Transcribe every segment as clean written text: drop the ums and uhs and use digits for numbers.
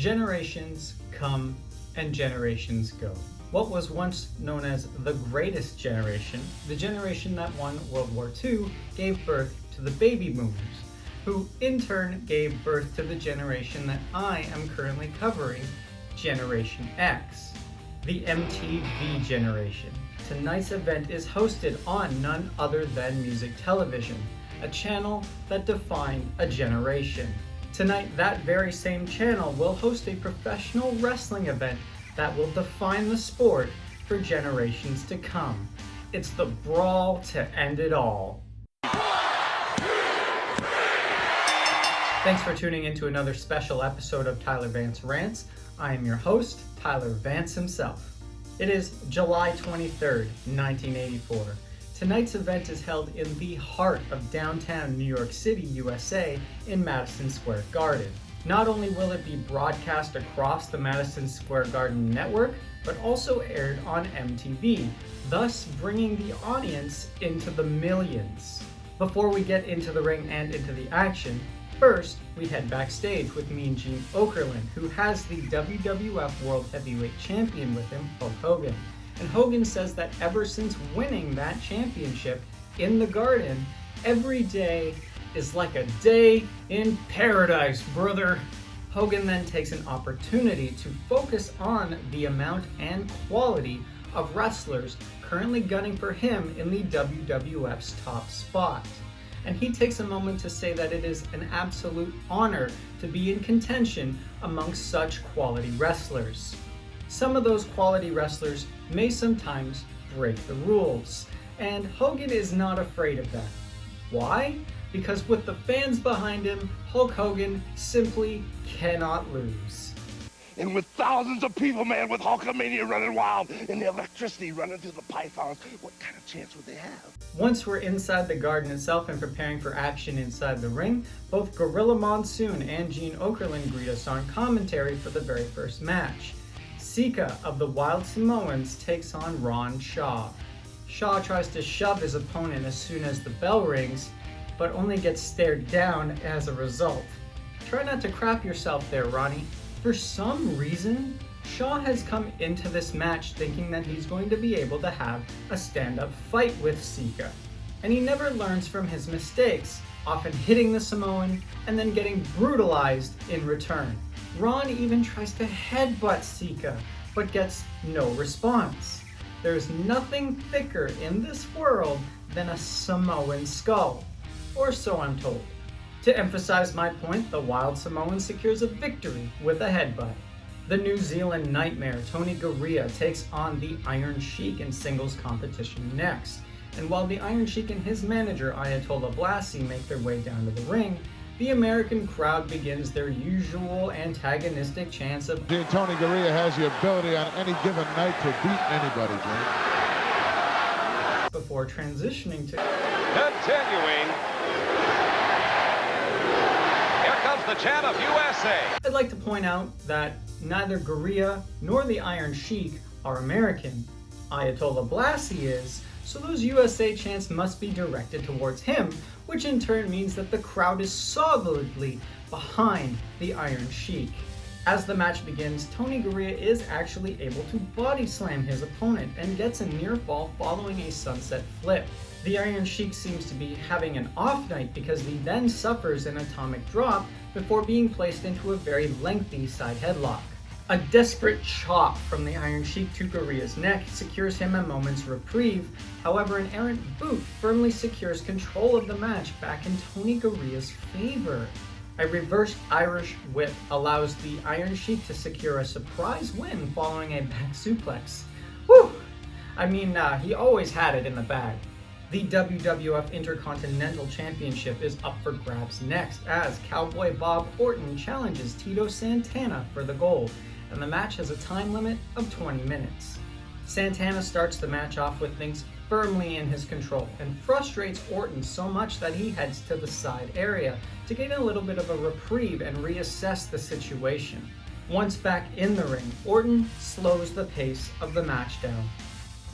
Generations come and generations go. What was once known as the greatest generation, the generation that won World War II, gave birth to the baby boomers, who in turn gave birth to the generation that I am currently covering, Generation X, the MTV generation. Tonight's event is hosted on none other than Music Television, a channel that defined a generation. Tonight, that very same channel will host a professional wrestling event that will define the sport for generations to come. It's the Brawl to end it all. Thanks for tuning in to another special episode of Tyler Vance Rants. I am your host, Tyler Vance himself. It is July 23rd, 1984. Tonight's event is held in the heart of downtown New York City, USA, in Madison Square Garden. Not only will it be broadcast across the Madison Square Garden network, but also aired on MTV, thus bringing the audience into the millions. Before we get into the ring and into the action, first we head backstage with Mean Gene Okerlund, who has the WWF World Heavyweight Champion with him, Hulk Hogan. And Hogan says that ever since winning that championship in the Garden, every day is like a day in paradise, brother. Hogan then takes an opportunity to focus on the amount and quality of wrestlers currently gunning for him in the WWF's top spot. And he takes a moment to say that it is an absolute honor to be in contention amongst such quality wrestlers. Some of those quality wrestlers may sometimes break the rules, and Hogan is not afraid of that. Why? Because with the fans behind him, Hulk Hogan simply cannot lose. And with thousands of people, man, with Hulkamania running wild and the electricity running through the pythons, what kind of chance would they have? Once we're inside the Garden itself and preparing for action inside the ring, both Gorilla Monsoon and Gene Okerlund greet us on commentary for the very first match. Sika of the Wild Samoans takes on Ron Shaw. Shaw tries to shove his opponent as soon as the bell rings, but only gets stared down as a result. Try not to crap yourself there, Ronnie. For some reason, Shaw has come into this match thinking that he's going to be able to have a stand-up fight with Sika. And he never learns from his mistakes, often hitting the Samoan and then getting brutalized in return. Ron even tries to headbutt Sika, but gets no response. There's nothing thicker in this world than a Samoan skull, or so I'm told. To emphasize my point, the Wild Samoan secures a victory with a headbutt. The New Zealand Nightmare, Tony Garea, takes on the Iron Sheik in singles competition next. And while the Iron Sheik and his manager, Ayatollah Blasi, make their way down to the ring, the American crowd begins their usual antagonistic chants of Tony Garea has the ability on any given night to beat anybody, Jim. Before transitioning to continuing. Here comes the chant of USA. I'd like to point out that neither Garea nor the Iron Sheik are American. Ayatollah Blasi is, so those USA chants must be directed towards him, which in turn means that the crowd is solidly behind the Iron Sheik. As the match begins, Tony Garea is actually able to body slam his opponent and gets a near fall following a sunset flip. The Iron Sheik seems to be having an off night because he then suffers an atomic drop before being placed into a very lengthy side headlock. A desperate chop from the Iron Sheik to Garea's neck secures him a moment's reprieve. However, an errant boot firmly secures control of the match back in Tony Garea's favor. A reversed Irish whip allows the Iron Sheik to secure a surprise win following a back suplex. Whew! I mean, he always had it in the bag. The WWF Intercontinental Championship is up for grabs next as Cowboy Bob Orton challenges Tito Santana for the gold, and the match has a time limit of 20 minutes. Santana starts the match off with things firmly in his control and frustrates Orton so much that he heads to the side area to gain a little bit of a reprieve and reassess the situation. Once back in the ring, Orton slows the pace of the match down,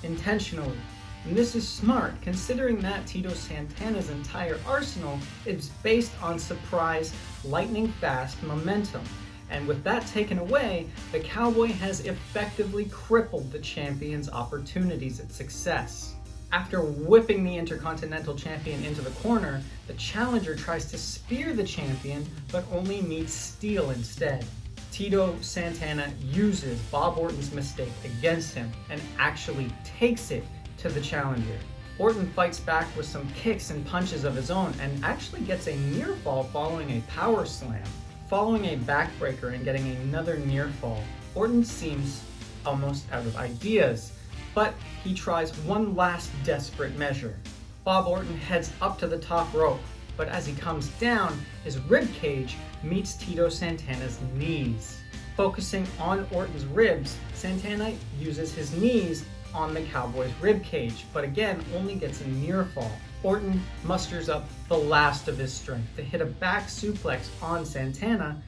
intentionally. And this is smart, considering that Tito Santana's entire arsenal is based on surprise, lightning-fast momentum. and with that taken away, the Cowboy has effectively crippled the champion's opportunities at success. After whipping the Intercontinental Champion into the corner, the challenger tries to spear the champion, but only meets steel instead. Tito Santana uses Bob Orton's mistake against him and actually takes it to the challenger. Orton fights back with some kicks and punches of his own and actually gets a near fall following a power slam. Following a backbreaker and getting another near fall, Orton seems almost out of ideas, but he tries one last desperate measure. Bob Orton heads up to the top rope, but as he comes down, his rib cage meets Tito Santana's knees. Focusing on Orton's ribs, Santana uses his knees on the Cowboy's rib cage, but again only gets a near fall. Orton musters up the last of his strength to hit a back suplex on Santana,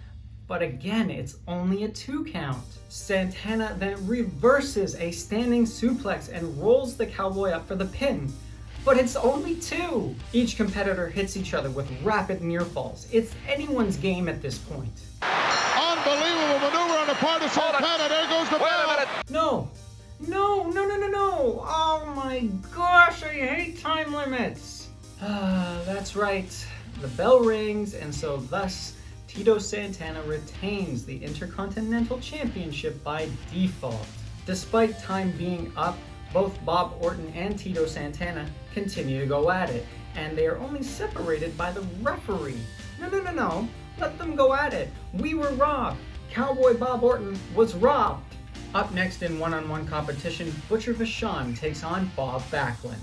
but again it's only a 2 count. Santana then reverses a standing suplex and rolls the Cowboy up for the pin, but it's only 2. Each competitor hits each other with rapid near falls. It's anyone's game at this point. Unbelievable maneuver on the part of Santana. There goes the bell. Wait a minute. No. Oh my gosh, I hate time limits. That's right. The bell rings, and so thus Tito Santana retains the Intercontinental Championship by default. Despite time being up, both Bob Orton and Tito Santana continue to go at it, and they are only separated by the referee. No. Let them go at it. We were robbed. Cowboy Bob Orton was robbed. Up next in one-on-one competition, Butcher Vachon takes on Bob Backlund.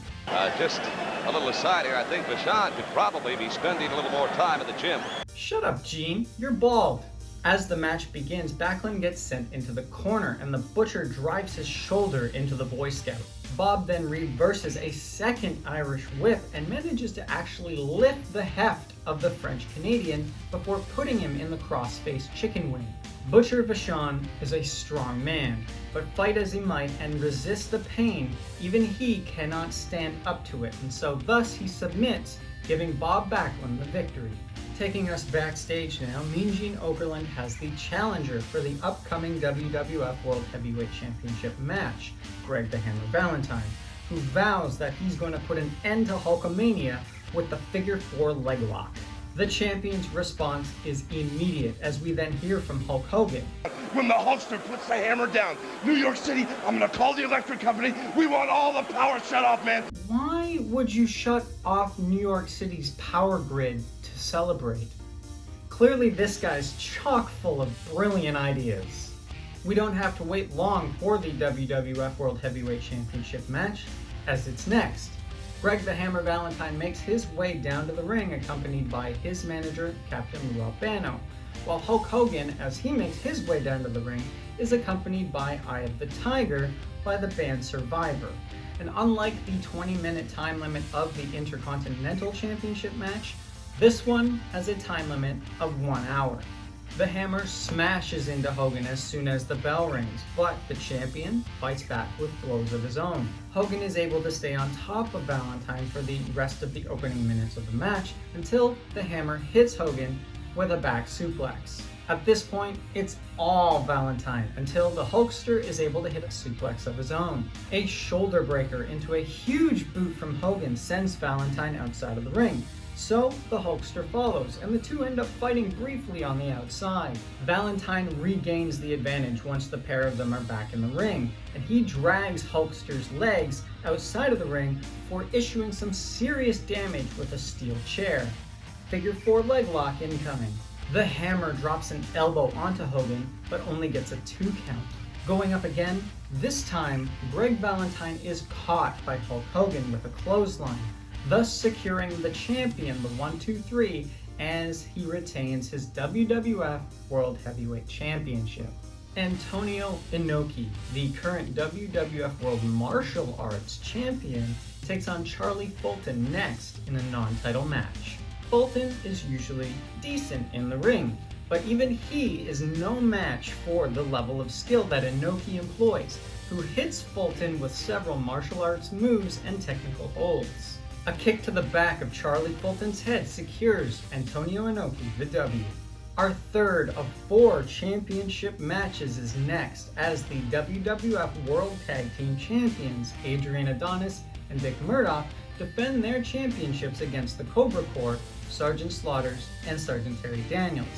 Just a little aside here, I think Vachon could probably be spending a little more time at the gym. Shut up, Gene. You're bald. As the match begins, Backlund gets sent into the corner and the Butcher drives his shoulder into the Boy Scout. Bob then reverses a second Irish whip and manages to actually lift the heft of the French Canadian before putting him in the cross-face chicken wing. Butcher Vachon is a strong man, but fight as he might and resist the pain, even he cannot stand up to it, and so thus he submits, giving Bob Backlund the victory. Taking us backstage now, Mean Gene Okerlund has the challenger for the upcoming WWF World Heavyweight Championship match, Greg the Hammer Valentine, who vows that he's going to put an end to Hulkamania with the figure 4 leg lock. The champion's response is immediate as we then hear from Hulk Hogan. When the Hulkster puts the hammer down, New York City, I'm gonna call the electric company. We want all the power shut off, man. Why would you shut off New York City's power grid to celebrate? Clearly this guy's chock full of brilliant ideas. We don't have to wait long for the WWF World Heavyweight Championship match, as it's next. Greg the Hammer Valentine makes his way down to the ring accompanied by his manager, Captain Albano, while Hulk Hogan, as he makes his way down to the ring, is accompanied by Eye of the Tiger by the band Survivor. And unlike the 20-minute time limit of the Intercontinental Championship match, this one has a time limit of 1 hour. The Hammer smashes into Hogan as soon as the bell rings, but the champion fights back with blows of his own. Hogan is able to stay on top of Valentine for the rest of the opening minutes of the match until the Hammer hits Hogan with a back suplex. At this point, it's all Valentine until the Hulkster is able to hit a suplex of his own. A shoulder breaker into a huge boot from Hogan sends Valentine outside of the ring. So the Hulkster follows, and the two end up fighting briefly on the outside. Valentine regains the advantage once the pair of them are back in the ring, and he drags Hulkster's legs outside of the ring before issuing some serious damage with a steel chair. Figure 4 leg lock incoming. The Hammer drops an elbow onto Hogan, but only gets a 2 count. Going up again, this time Greg Valentine is caught by Hulk Hogan with a clothesline, thus securing the champion the 1-2-3 as he retains his WWF World Heavyweight Championship. Antonio Inoki, the current WWF World Martial Arts Champion, takes on Charlie Fulton next in a non-title match. Fulton is usually decent in the ring, but even he is no match for the level of skill that Inoki employs, who hits Fulton with several martial arts moves and technical holds. A kick to the back of Charlie Fulton's head secures Antonio Inoki the W. Our third of 4 championship matches is next, as the WWF World Tag Team Champions, Adrian Adonis and Dick Murdoch, defend their championships against the Cobra Corps, Sergeant Slaughter's, and Sergeant Terry Daniels.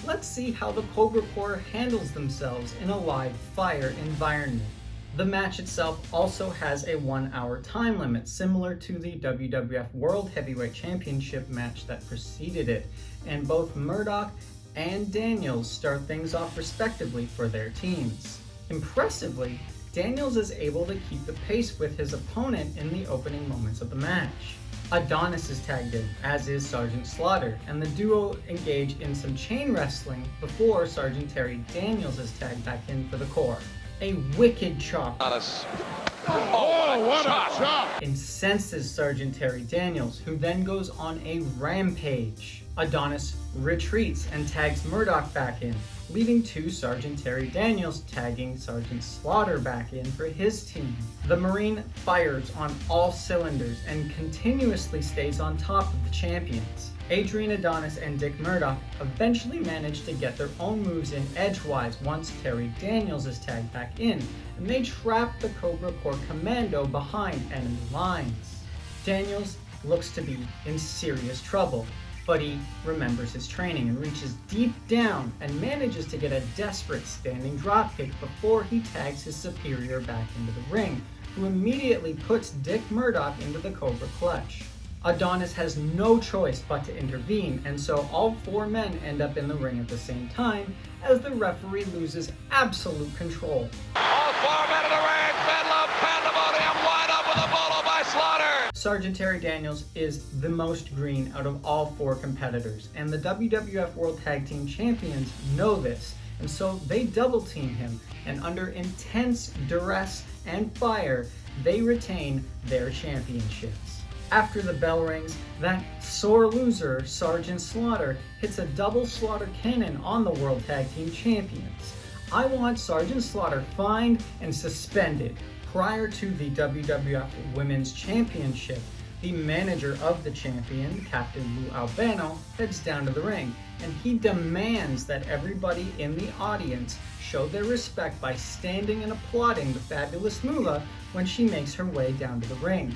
Let's see how the Cobra Corps handles themselves in a live fire environment. The match itself also has a 1-hour time limit, similar to the WWF World Heavyweight Championship match that preceded it, and both Murdoch and Daniels start things off respectively for their teams. Impressively, Daniels is able to keep the pace with his opponent in the opening moments of the match. Adonis is tagged in, as is Sergeant Slaughter, and the duo engage in some chain wrestling before Sergeant Terry Daniels is tagged back in for the Corps. A wicked chop Oh, what a chop! incenses Sergeant Terry Daniels, who then goes on a rampage. Adonis retreats and tags Murdoch back in, leading to Sergeant Terry Daniels tagging Sergeant Slaughter back in for his team. The Marine fires on all cylinders and continuously stays on top of the champions. Adrian Adonis and Dick Murdoch eventually manage to get their own moves in edgewise once Terry Daniels is tagged back in, and they trap the Cobra Corps Commando behind enemy lines. Daniels looks to be in serious trouble, but he remembers his training and reaches deep down and manages to get a desperate standing dropkick before he tags his superior back into the ring, who immediately puts Dick Murdoch into the Cobra Clutch. Adonis has no choice but to intervene, and so all 4 men end up in the ring at the same time as the referee loses absolute control. All 4 men in the ring, bedlam, pandemonium, wide up with a bolo by Slaughter. Sergeant Terry Daniels is the most green out of all 4 competitors, and the WWF World Tag Team Champions know this, and so they double team him, and under intense duress and fire, they retain their championships. After the bell rings, that sore loser, Sergeant Slaughter, hits a double Slaughter cannon on the World Tag Team Champions. I want Sergeant Slaughter fined and suspended. Prior to the WWF Women's Championship, the manager of the champion, Captain Lou Albano, heads down to the ring, and he demands that everybody in the audience show their respect by standing and applauding the fabulous Moolah when she makes her way down to the ring.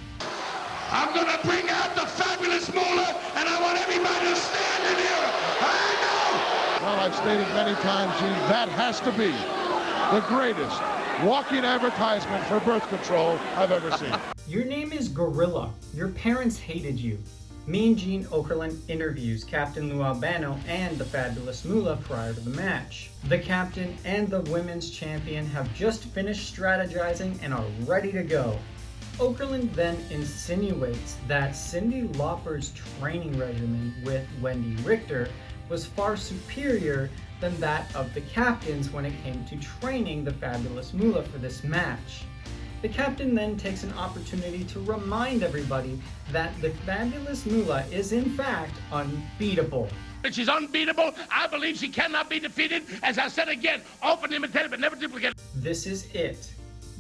I'm gonna bring out the fabulous Moolah, and I want everybody to stand in here. I Well, I've stated many times, Gene, that has to be the greatest walking advertisement for birth control I've ever seen. Your name is Gorilla. Your parents hated you. Mean Gene Okerlund interviews Captain Lou Albano and the fabulous Moolah prior to the match. The captain and the women's champion have just finished strategizing and are ready to go. Okerlund then insinuates that Cyndi Lauper's training regimen with Wendi Richter was far superior than that of the captains when it came to training the fabulous Moolah for this match. The captain then takes an opportunity to remind everybody that the fabulous Moolah is in fact unbeatable. She's unbeatable. I believe she cannot be defeated. As I said again, often imitated but never duplicated. This is it.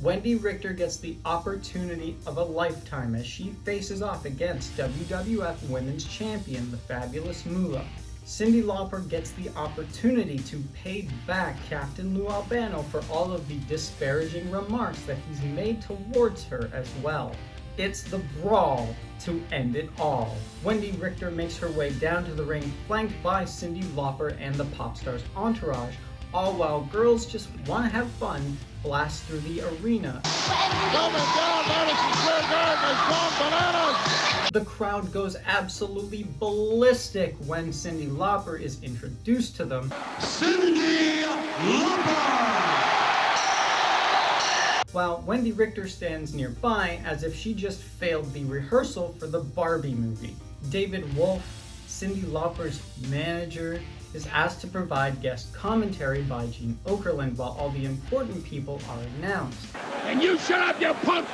Wendi Richter gets the opportunity of a lifetime as she faces off against WWF Women's Champion, the fabulous Moolah. Cyndi Lauper gets the opportunity to pay back Captain Lou Albano for all of the disparaging remarks that he's made towards her as well. It's the brawl to end it all. Wendi Richter makes her way down to the ring, flanked by Cyndi Lauper and the pop star's entourage, all while girls just want to have fun, blast through the arena. Coming down Madison Square Garden has gone bananas! The crowd goes absolutely ballistic when Cyndi Lauper is introduced to them. Cyndi Lauper! While Wendi Richter stands nearby as if she just failed the rehearsal for the Barbie movie. David Wolf, Cyndi Lauper's manager, is asked to provide guest commentary by Gene Okerlund while all the important people are announced. And you shut up, you punk!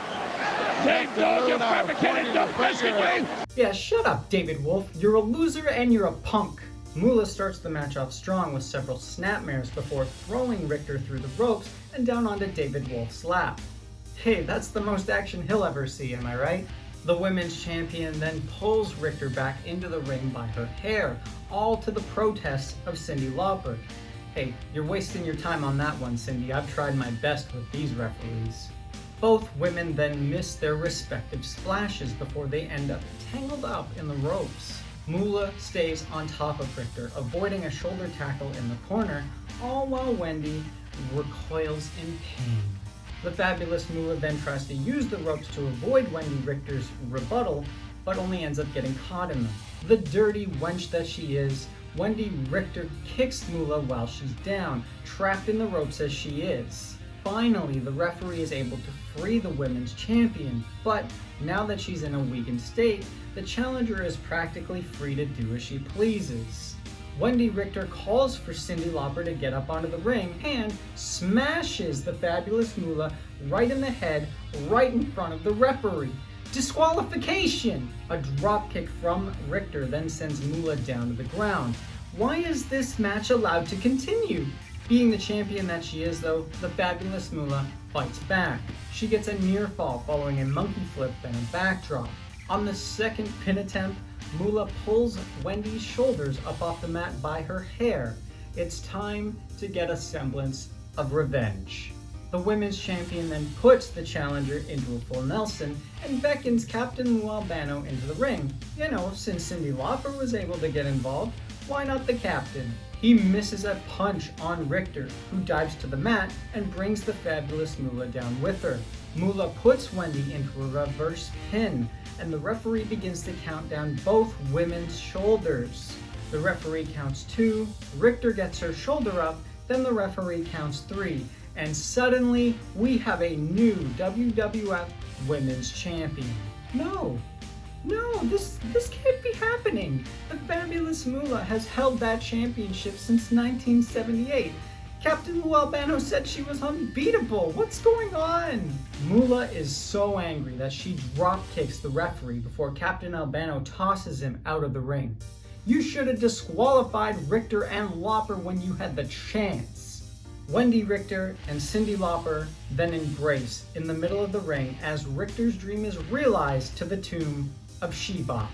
Dave Dog, you fabricated the biscuit! Yeah, shut up, David Wolf. You're a loser and you're a punk. Moolah starts the match off strong with several snapmares before throwing Richter through the ropes and down onto David Wolf's lap. Hey, that's the most action he'll ever see, am I right? The women's champion then pulls Richter back into the ring by her hair, all to the protest of Cyndi Lauper. Hey, you're wasting your time on that one, Cyndi. I've tried my best with these referees. Both women then miss their respective splashes before they end up tangled up in the ropes. Moolah stays on top of Richter, avoiding a shoulder tackle in the corner, all while Wendi recoils in pain. The fabulous Moolah then tries to use the ropes to avoid Wendi Richter's rebuttal, but only ends up getting caught in them. The dirty wench that she is, Wendi Richter kicks Moolah while she's down, trapped in the ropes as she is. Finally, the referee is able to free the women's champion, but now that she's in a weakened state, the challenger is practically free to do as she pleases. Wendi Richter calls for Cyndi Lauper to get up onto the ring and smashes the fabulous Moolah right in the head, right in front of the referee. Disqualification! A dropkick from Richter then sends Moolah down to the ground. Why is this match allowed to continue? Being the champion that she is though, the fabulous Moolah fights back. She gets a near fall following a monkey flip and a backdrop. On the second pin attempt, Moolah pulls Wendi's shoulders up off the mat by her hair. It's time to get a semblance of revenge. The women's champion then puts the challenger into a full Nelson and beckons Captain Lou Albano into the ring. You know, since Cyndi Lauper was able to get involved, why not the captain? He misses a punch on Richter, who dives to the mat and brings the fabulous Moolah down with her. Moolah puts Wendi into a reverse pin, and the referee begins to count down both women's shoulders. The referee counts 2, Richter gets her shoulder up, then the referee counts 3, and suddenly we have a new WWF Women's Champion. No, this can't be happening. The fabulous Moolah has held that championship since 1978. Captain Lou Albano said she was unbeatable. What's going on? Moolah is so angry that she drop kicks the referee before Captain Albano tosses him out of the ring. You should have disqualified Richter and Lauper when you had the chance. Wendi Richter and Cyndi Lauper then embrace in the middle of the ring as Richter's dream is realized to the tune of She-Bop.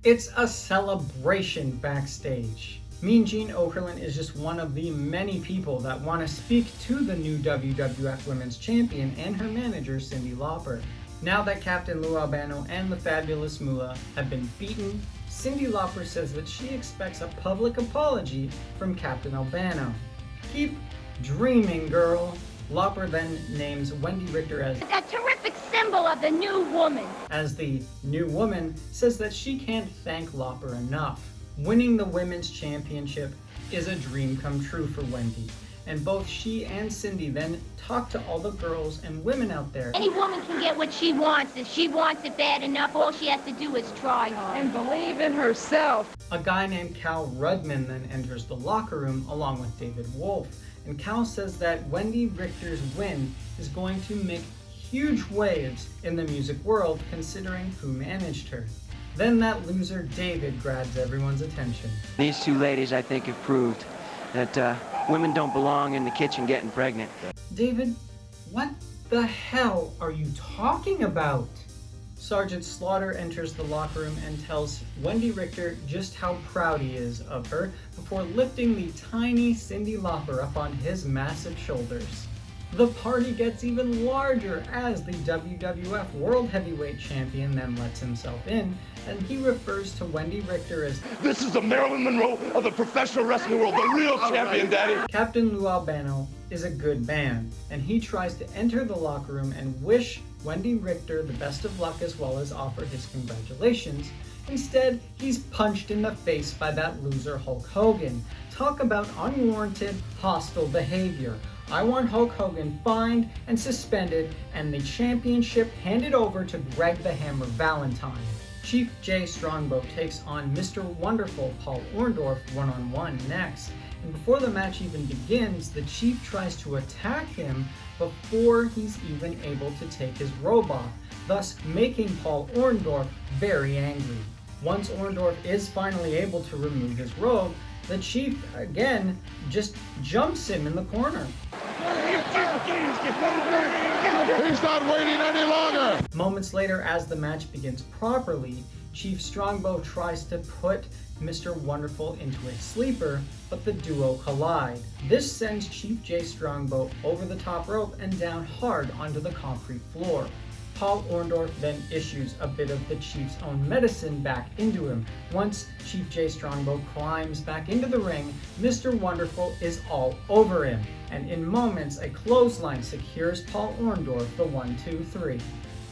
It's a celebration backstage. Mean Gene Okerlund is just one of the many people that want to speak to the new WWF Women's Champion and her manager, Cyndi Lauper. Now that Captain Lou Albano and the fabulous Moolah have been beaten, Cyndi Lauper says that she expects a public apology from Captain Albano. Keep dreaming, girl. Lauper then names Wendi Richter as a terrific symbol of the new woman. As the new woman says that she can't thank Lauper enough. Winning the women's championship is a dream come true for Wendi. And both she and Cyndi then talk to all the girls and women out there. Any woman can get what she wants. If she wants it bad enough, all she has to do is try hard. And believe in herself. A guy named Cal Rudman then enters the locker room along with David Wolf. And Cal says that Wendi Richter's win is going to make huge waves in the music world considering who managed her. Then that loser David grabs everyone's attention. These two ladies, I think, have proved that women don't belong in the kitchen getting pregnant. David, what the hell are you talking about? Sergeant Slaughter enters the locker room and tells Wendi Richter just how proud he is of her before lifting the tiny Cyndi Lauper up on his massive shoulders. The party gets even larger as the WWF World Heavyweight Champion then lets himself in, and he refers to Wendi Richter as, This is the Marilyn Monroe of the professional wrestling world, the real champion, Daddy. Captain Lou Albano is a good man, and he tries to enter the locker room and wish Wendi Richter the best of luck as well as offer his congratulations. Instead, he's punched in the face by that loser Hulk Hogan. Talk about unwarranted, hostile behavior. I want Hulk Hogan fined and suspended and the championship handed over to Greg the Hammer Valentine. Chief J Strongbow takes on Mr. Wonderful Paul Orndorff one-on-one next. And before the match even begins, the Chief tries to attack him before he's even able to take his robe off, thus making Paul Orndorff very angry. Once Orndorff is finally able to remove his robe, the Chief again just jumps him in the corner. He's not waiting any longer. Moments later, as the match begins properly, Chief Strongbow tries to put Mr. Wonderful into a sleeper, but the duo collide. This sends Chief J Strongbow over the top rope and down hard onto the concrete floor. Paul Orndorff then issues a bit of the Chief's own medicine back into him. Once Chief J Strongbow climbs back into the ring, Mr. Wonderful is all over him, and in moments a clothesline secures Paul Orndorff the 1-2-3.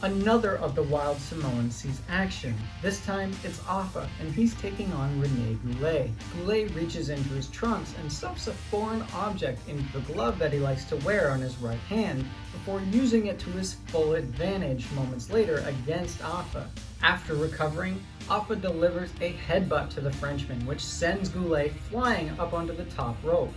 Another of the Wild Samoans sees action. This time it's Afa, and he's taking on Rene Goulet. Goulet reaches into his trunks and stuffs a foreign object into the glove that he likes to wear on his right hand before using it to his full advantage moments later against Afa. After recovering, Afa delivers a headbutt to the Frenchman, which sends Goulet flying up onto the top rope.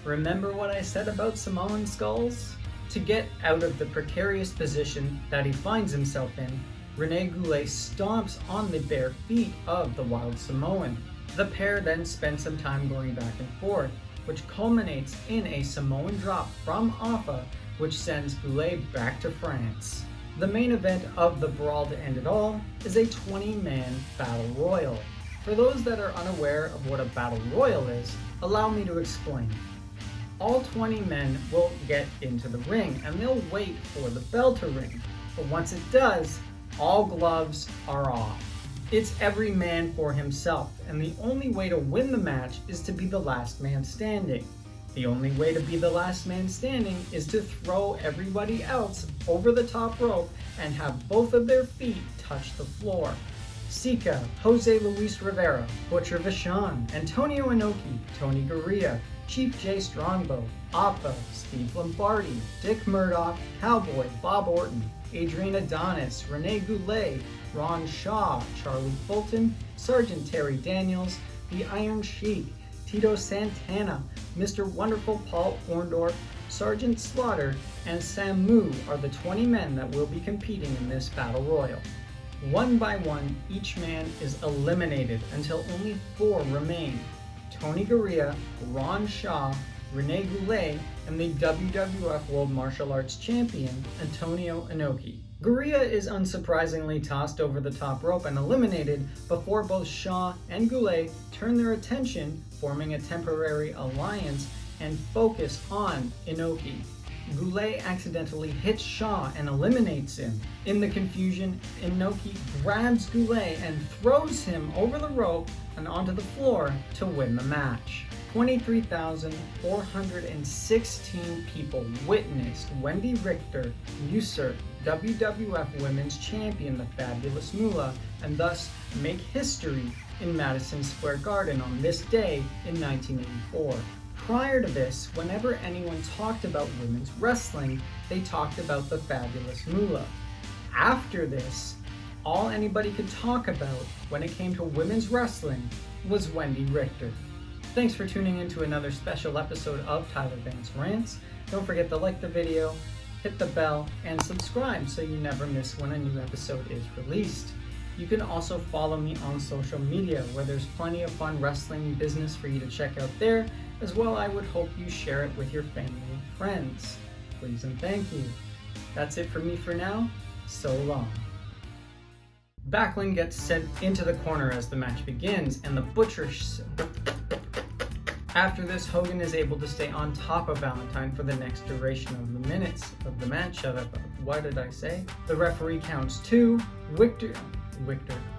Remember what I said about Samoan skulls? To get out of the precarious position that he finds himself in, Rene Goulet stomps on the bare feet of the Wild Samoan. The pair then spend some time going back and forth, which culminates in a Samoan drop from Afa, which sends Goulet back to France. The main event of the Brawl to end it all is a 20-man Battle Royal. For those that are unaware of what a Battle Royal is, allow me to explain. All 20 men will get into the ring and they'll wait for the bell to ring. But once it does, all gloves are off. It's every man for himself, and the only way to win the match is to be the last man standing. The only way to be the last man standing is to throw everybody else over the top rope and have both of their feet touch the floor. Sika, Jose Luis Rivera, Butcher Vachon, Antonio Inoki, Tony Garea, Chief J Strongbow, Afa, Steve Lombardi, Dick Murdoch, Cowboy, Bob Orton, Adrian Adonis, Rene Goulet, Ron Shaw, Charlie Fulton, Sergeant Terry Daniels, the Iron Sheik, Tito Santana, Mr. Wonderful Paul Orndorff, Sergeant Slaughter, and Samu are the 20 men that will be competing in this Battle Royal. One by one, each man is eliminated until only 4 remain. Tony Garea, Ron Shaw, Rene Goulet, and the WWF World Martial Arts Champion, Antonio Inoki. Garea is unsurprisingly tossed over the top rope and eliminated before both Shaw and Goulet turn their attention, forming a temporary alliance, and focus on Inoki. Goulet accidentally hits Shaw and eliminates him. In the confusion, Inoki grabs Goulet and throws him over the rope and onto the floor to win the match. 23,416 people witnessed Wendi Richter usurp WWF Women's Champion, the Fabulous Moolah, and thus make history in Madison Square Garden on this day in 1984. Prior to this, whenever anyone talked about women's wrestling, they talked about the Fabulous Moolah. After this, all anybody could talk about when it came to women's wrestling was Wendi Richter. Thanks for tuning in to another special episode of Tyler Vance Rants. Don't forget to like the video, hit the bell, and subscribe so you never miss when a new episode is released. You can also follow me on social media, where there's plenty of fun wrestling business for you to check out there. As well, I would hope you share it with your family and friends. Please and thank you. That's it for me for now. So long. Backlund gets sent into the corner as the match begins, and the Butcher... After this, Hogan is able to stay on top of Valentine for the next duration of the minutes of the match. Shut up. What did I say? The referee counts 2.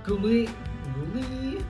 Goulet